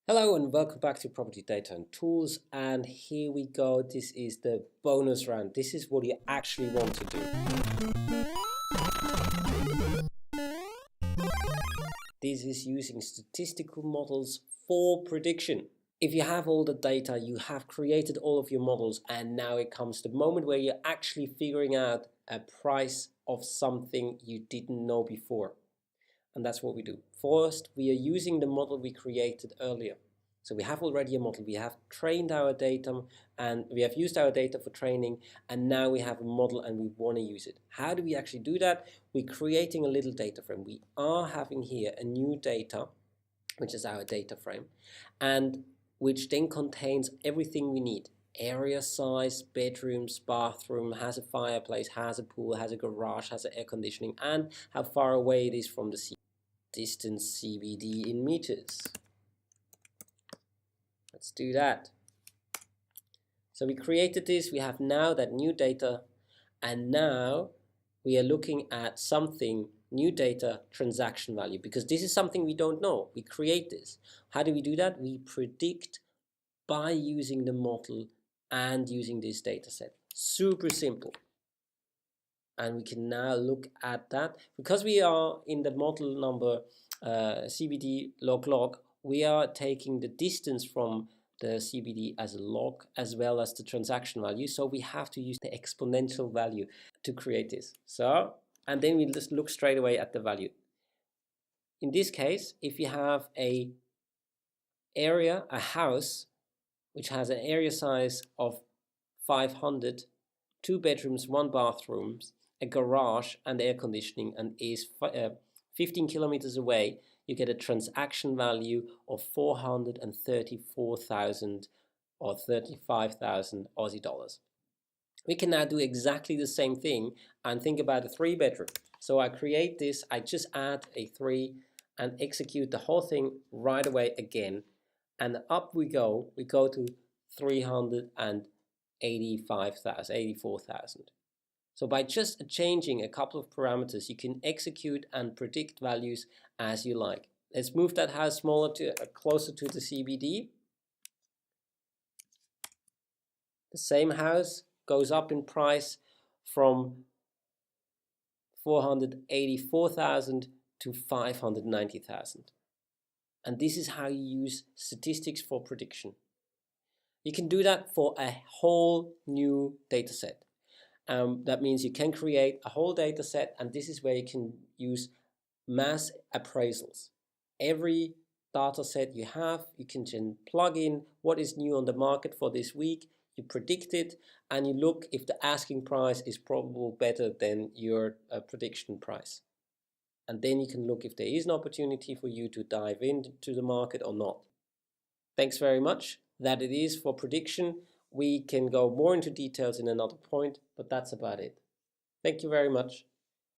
Hello and welcome back to Property Data and Tools, and here we go. This is the bonus round. This is what you actually want to do. This is using statistical models for prediction. If you have all the data, you have created all of your models, and now it comes the moment where you're actually figuring out a price of something you didn't know before. And that's what we do. First, we are using the model we created earlier. So we have already a model, we have trained our data and we have used our data for training, and now we have a model and we want to use it. How do we actually do that? We're creating a little data frame. We are having here a new data, which is our data frame, and which then contains everything we need. Area size, bedrooms, bathroom, has a fireplace, has a pool, has a garage, has an air conditioning, and how far away it is from the distance CBD in meters. Let's do that. So we created this, we have now that new data, and now we are looking at something, new data, transaction value, because this is something we don't know. We create this. How do we do that? We predict by using the model and using this data set. Super simple. And we can now look at that. Because we are in the model number CBD log, we are taking the distance from the CBD as a log as well as the transaction value. So we have to use the exponential value to create this. So, and then we just look straight away at the value. In this case, if you have a house, which has an area size of 500, 2 bedrooms, 1 bathroom, a garage and air conditioning, and is 15 kilometers away, you get a transaction value of 434,000 or 35,000 Aussie dollars. We can now do exactly the same thing and think about a 3-bedroom. So I create this, I just add a 3 and execute the whole thing right away again. And up we go to 84,000. So by just changing a couple of parameters, you can execute and predict values as you like. Let's move that house smaller to closer to the CBD. The same house goes up in price from 484,000 to 590,000. And this is how you use statistics for prediction. You can do that for a whole new data set. That means you can create a whole data set, and this is where you can use mass appraisals. Every data set you have, you can plug in what is new on the market for this week, you predict it, and you look if the asking price is probably better than your prediction price. And then you can look if there is an opportunity for you to dive into the market or not. Thanks very much. That it is for prediction. We can go more into details in another point, but that's about it. Thank you very much.